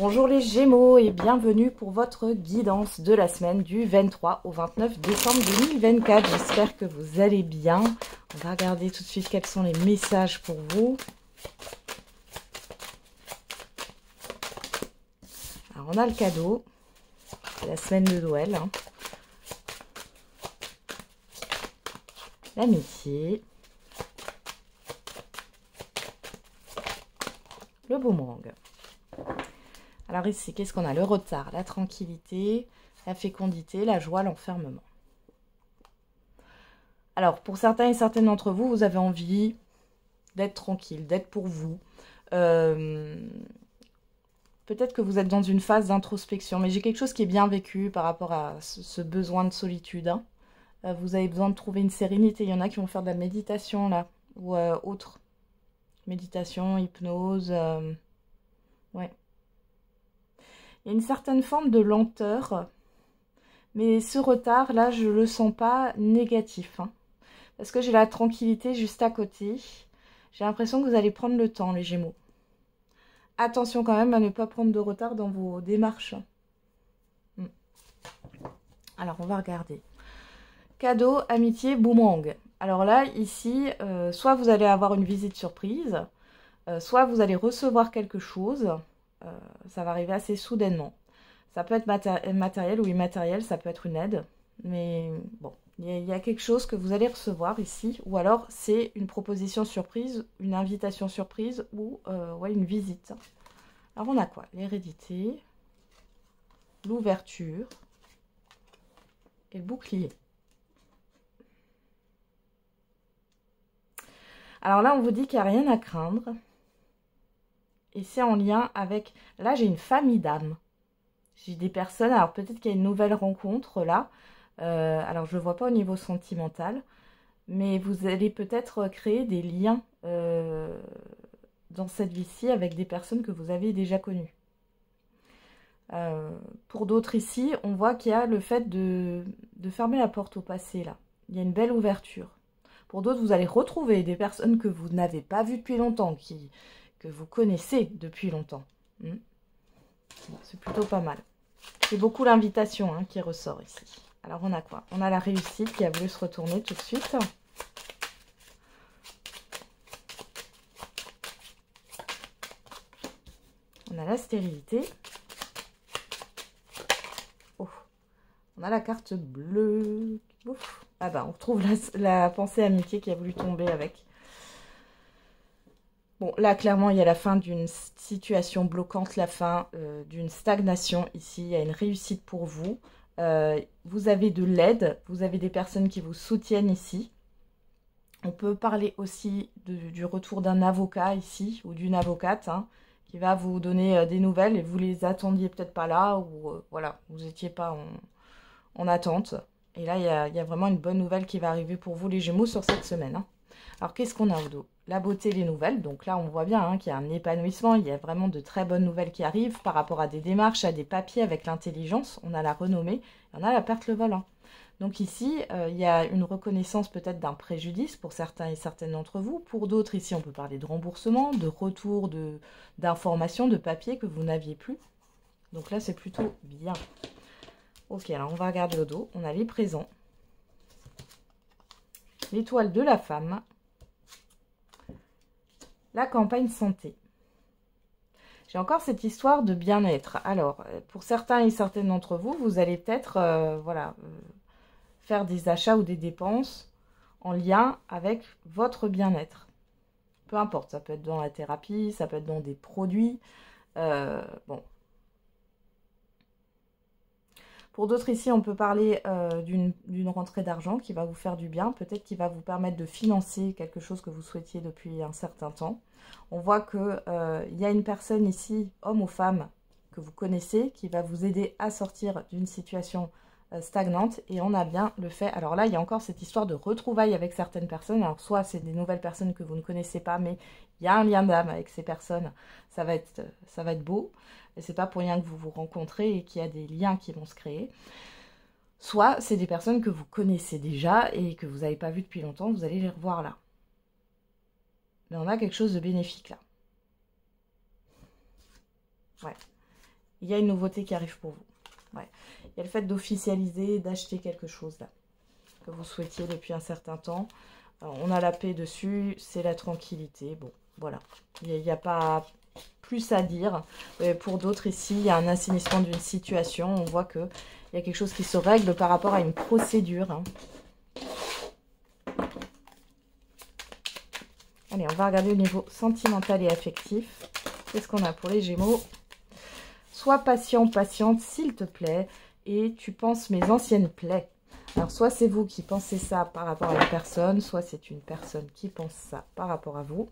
Bonjour les Gémeaux et bienvenue pour votre guidance de la semaine du 23 au 29 décembre 2024. J'espère que vous allez bien. On va regarder tout de suite quels sont les messages pour vous. Alors on a le cadeau, c'est la semaine de Noël. L'amitié. Le boomerang. Alors ici, qu'est-ce qu'on a? Le retard, la tranquillité, la fécondité, la joie, l'enfermement. Alors, pour certains et certaines d'entre vous, vous avez envie d'être tranquille, d'être pour vous. Peut-être que vous êtes dans une phase d'introspection, mais j'ai quelque chose qui est bien vécu par rapport à ce besoin de solitude. Vous avez besoin de trouver une sérénité. Il y en a qui vont faire de la méditation, là, ou autre. Méditation, hypnose, ouais. Il y a une certaine forme de lenteur, mais ce retard, là, je ne le sens pas négatif. Parce que j'ai la tranquillité juste à côté. J'ai l'impression que vous allez prendre le temps, les Gémeaux. Attention quand même à ne pas prendre de retard dans vos démarches. Alors, on va regarder. Cadeau, amitié, boomerang. Alors là, ici, soit vous allez avoir une visite surprise, soit vous allez recevoir quelque chose. Ça va arriver assez soudainement. Ça peut être matériel ou immatériel, ça peut être une aide. Mais bon, il y a quelque chose que vous allez recevoir ici. Ou alors, c'est une proposition surprise, une invitation surprise ou ouais, une visite. Alors, on a quoi? L'hérédité, l'ouverture et le bouclier. Alors là, on vous dit qu'il n'y a rien à craindre. Et c'est en lien avec... Là, j'ai une famille d'âmes. J'ai des personnes... Alors, peut-être qu'il y a une nouvelle rencontre, là. Alors, je ne le vois pas au niveau sentimental. Mais vous allez peut-être créer des liens dans cette vie-ci avec des personnes que vous avez déjà connues. Pour d'autres ici, on voit qu'il y a le fait de fermer la porte au passé, là. Il y a une belle ouverture. Pour d'autres, vous allez retrouver des personnes que vous n'avez pas vues depuis longtemps, que vous connaissez depuis longtemps. C'est plutôt pas mal. C'est beaucoup l'invitation qui ressort ici. Alors, on a quoi? On a la réussite qui a voulu se retourner tout de suite. On a la stérilité. Oh. On a la carte bleue. Ouf. Ah bah, on retrouve la pensée amitié qui a voulu tomber avec. Bon, là, clairement, il y a la fin d'une situation bloquante, la fin d'une stagnation. Ici, il y a une réussite pour vous. Vous avez de l'aide, vous avez des personnes qui vous soutiennent ici. On peut parler aussi du retour d'un avocat ici, ou d'une avocate, qui va vous donner des nouvelles et vous les attendiez peut-être pas là, ou voilà, vous n'étiez pas en attente. Et là, il y a vraiment une bonne nouvelle qui va arriver pour vous, les Gémeaux, sur cette semaine. Alors, qu'est-ce qu'on a au dos? La beauté, les nouvelles. Donc là, on voit bien qu'il y a un épanouissement. Il y a vraiment de très bonnes nouvelles qui arrivent par rapport à des démarches, à des papiers avec l'intelligence. On a la renommée, on a la perte le vol. Donc ici, il y a une reconnaissance peut-être d'un préjudice pour certains et certaines d'entre vous. Pour d'autres, ici, on peut parler de remboursement, de retour d'informations, de papiers que vous n'aviez plus. Donc là, c'est plutôt bien. Ok, alors on va regarder au dos. On a les présents. L'étoile de la femme. La campagne santé. J'ai encore cette histoire de bien-être. Alors, pour certains et certaines d'entre vous, vous allez peut-être faire des achats ou des dépenses en lien avec votre bien-être. Peu importe, ça peut être dans la thérapie, ça peut être dans des produits. Bon. Pour d'autres ici, on peut parler d'une rentrée d'argent qui va vous faire du bien, peut-être qui va vous permettre de financer quelque chose que vous souhaitiez depuis un certain temps. On voit qu'il y a une personne ici, homme ou femme, que vous connaissez, qui va vous aider à sortir d'une situation stagnante. Et on a bien le fait... Alors là, il y a encore cette histoire de retrouvailles avec certaines personnes. Alors soit c'est des nouvelles personnes que vous ne connaissez pas, mais il y a un lien d'âme avec ces personnes. Ça va être beau. Et c'est pas pour rien que vous vous rencontrez et qu'il y a des liens qui vont se créer. Soit c'est des personnes que vous connaissez déjà et que vous n'avez pas vues depuis longtemps, vous allez les revoir là. Mais on a quelque chose de bénéfique là. Ouais. Il y a une nouveauté qui arrive pour vous. Ouais. Il y a le fait d'officialiser, d'acheter quelque chose là, que vous souhaitiez depuis un certain temps. Alors, on a la paix dessus, c'est la tranquillité. Bon, voilà. Il n'y a pas plus à dire. Pour d'autres ici, il y a un assainissement d'une situation. On voit qu'il y a quelque chose qui se règle par rapport à une procédure. Hein. Allez, on va regarder au niveau sentimental et affectif. Qu'est-ce qu'on a pour les Gémeaux? Sois patient, patiente, s'il te plaît. Et tu penses mes anciennes plaies. Alors, soit c'est vous qui pensez ça par rapport à la personne, soit c'est une personne qui pense ça par rapport à vous.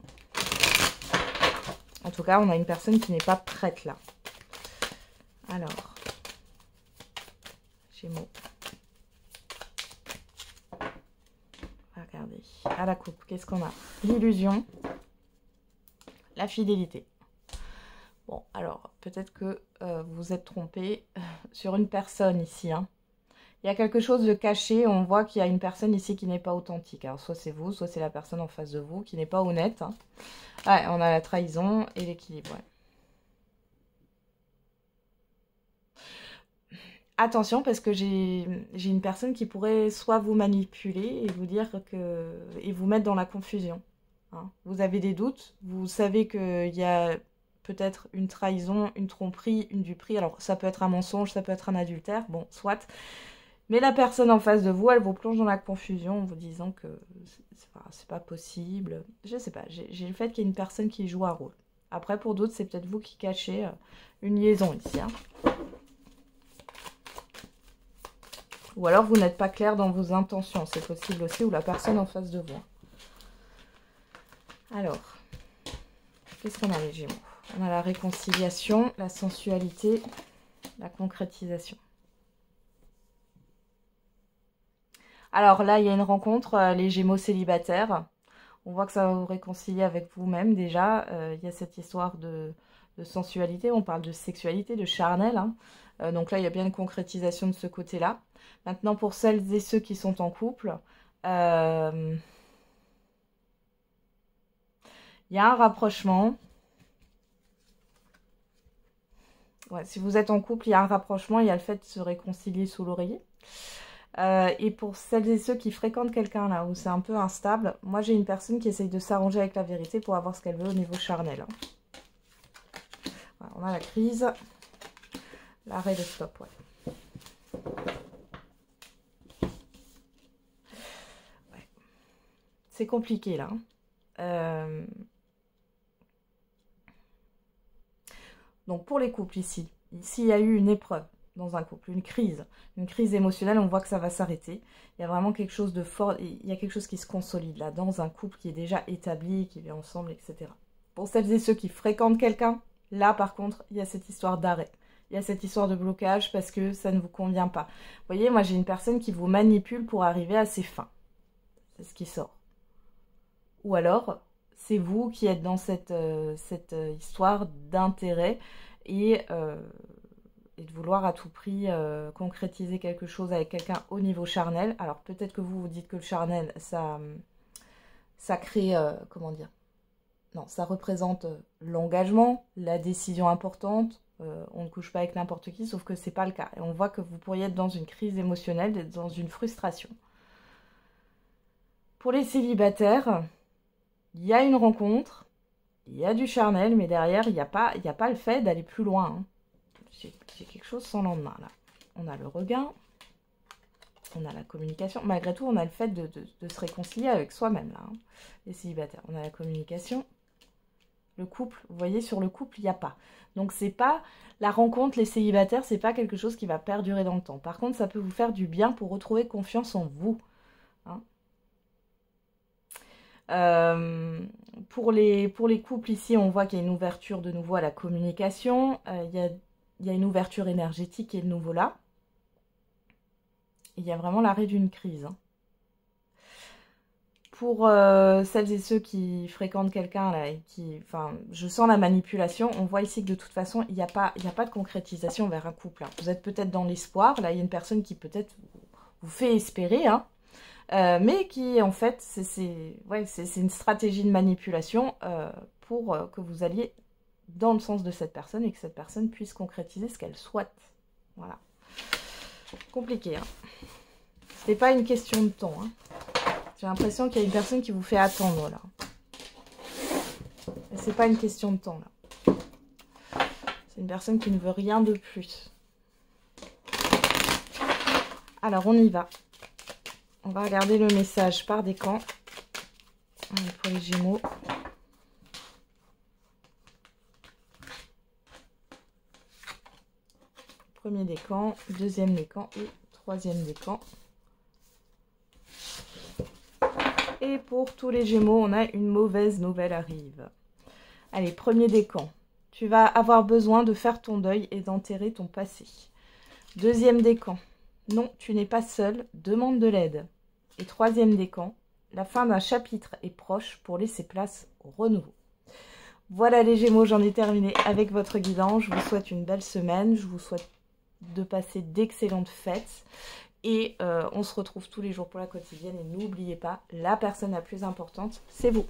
En tout cas, on a une personne qui n'est pas prête là. Alors, Gémeaux. Regardez, à la coupe, qu'est-ce qu'on a? L'illusion, la fidélité. Bon, alors, peut-être que vous vous êtes trompé sur une personne ici. Hein. Il y a quelque chose de caché. On voit qu'il y a une personne ici qui n'est pas authentique. Alors, soit c'est vous, soit c'est la personne en face de vous qui n'est pas honnête. Hein. Ouais, on a la trahison et l'équilibre. Ouais. Attention, parce que j'ai une personne qui pourrait soit vous manipuler et vous dire que et vous mettre dans la confusion. Hein. Vous avez des doutes, vous savez qu'il y a peut-être une trahison, une tromperie, une duperie. Alors, ça peut être un mensonge, ça peut être un adultère, bon, soit. Mais la personne en face de vous, elle vous plonge dans la confusion en vous disant que c'est pas possible. Je sais pas, j'ai le fait qu'il y ait une personne qui joue un rôle. Après, pour d'autres, c'est peut-être vous qui cachez une liaison ici. Hein. Ou alors, vous n'êtes pas clair dans vos intentions. C'est possible aussi, ou la personne en face de vous. Alors, qu'est-ce qu'on a les Gémeaux? On a la réconciliation, la sensualité, la concrétisation. Alors là, il y a une rencontre, les Gémeaux célibataires. On voit que ça va vous réconcilier avec vous-même déjà. Il y a cette histoire de sensualité, on parle de sexualité, de charnel. Hein. Donc là, il y a bien une concrétisation de ce côté-là. Maintenant, pour celles et ceux qui sont en couple, il y a un rapprochement. Ouais, si vous êtes en couple, il y a un rapprochement, il y a le fait de se réconcilier sous l'oreiller. Et pour celles et ceux qui fréquentent quelqu'un là où c'est un peu instable, moi j'ai une personne qui essaye de s'arranger avec la vérité pour avoir ce qu'elle veut au niveau charnel. Hein. Voilà, on a la crise, l'arrêt de stop. Ouais. Ouais. C'est compliqué là. Donc pour les couples ici, il y a eu une épreuve dans un couple, une crise émotionnelle, on voit que ça va s'arrêter. Il y a vraiment quelque chose de fort, il y a quelque chose qui se consolide là, dans un couple qui est déjà établi, qui vit ensemble, etc. Pour celles et ceux qui fréquentent quelqu'un, là par contre, il y a cette histoire d'arrêt. Il y a cette histoire de blocage parce que ça ne vous convient pas. Vous voyez, moi j'ai une personne qui vous manipule pour arriver à ses fins. C'est ce qui sort. Ou alors, c'est vous qui êtes dans cette histoire d'intérêt et de vouloir à tout prix concrétiser quelque chose avec quelqu'un au niveau charnel. Alors peut-être que vous vous dites que le charnel, ça crée, comment dire, non, ça représente l'engagement, la décision importante, on ne couche pas avec n'importe qui, sauf que c'est pas le cas. Et on voit que vous pourriez être dans une crise émotionnelle, dans une frustration. Pour les célibataires, il y a une rencontre, il y a du charnel, mais derrière, il n'y a pas le fait d'aller plus loin. Hein. C'est quelque chose sans lendemain, là. On a le regain, on a la communication. Malgré tout, on a le fait de se réconcilier avec soi-même, là. Hein. Les célibataires, on a la communication. Le couple, vous voyez, sur le couple, il n'y a pas. Donc, c'est pas la rencontre, les célibataires, c'est pas quelque chose qui va perdurer dans le temps. Par contre, ça peut vous faire du bien pour retrouver confiance en vous. Hein. Pour les couples ici, on voit qu'il y a une ouverture de nouveau à la communication. Il y a une ouverture énergétique qui est de nouveau là. Il y a vraiment l'arrêt d'une crise. Hein. Pour celles et ceux qui fréquentent quelqu'un là et qui, enfin, je sens la manipulation. On voit ici que de toute façon, il n'y a pas de concrétisation vers un couple. Hein. Vous êtes peut-être dans l'espoir. Là, il y a une personne qui peut-être vous fait espérer, hein. Mais qui, en fait, c'est une stratégie de manipulation pour que vous alliez dans le sens de cette personne et que cette personne puisse concrétiser ce qu'elle souhaite. Voilà. Compliqué, hein. C'est pas une question de temps, hein. J'ai l'impression qu'il y a une personne qui vous fait attendre, là. Et c'est pas une question de temps, là. C'est une personne qui ne veut rien de plus. Alors, on y va. On va regarder le message par décan. Pour les Gémeaux. Premier décan, deuxième décan et troisième décan. Et pour tous les Gémeaux, on a une mauvaise nouvelle arrive. Allez, premier décan. Tu vas avoir besoin de faire ton deuil et d'enterrer ton passé. Deuxième décan. Non, tu n'es pas seul, demande de l'aide. Et troisième décan. La fin d'un chapitre est proche pour laisser place au renouveau. Voilà les Gémeaux, j'en ai terminé avec votre guidance. Je vous souhaite une belle semaine. Je vous souhaite de passer d'excellentes fêtes. Et on se retrouve tous les jours pour la quotidienne. Et n'oubliez pas, la personne la plus importante, c'est vous.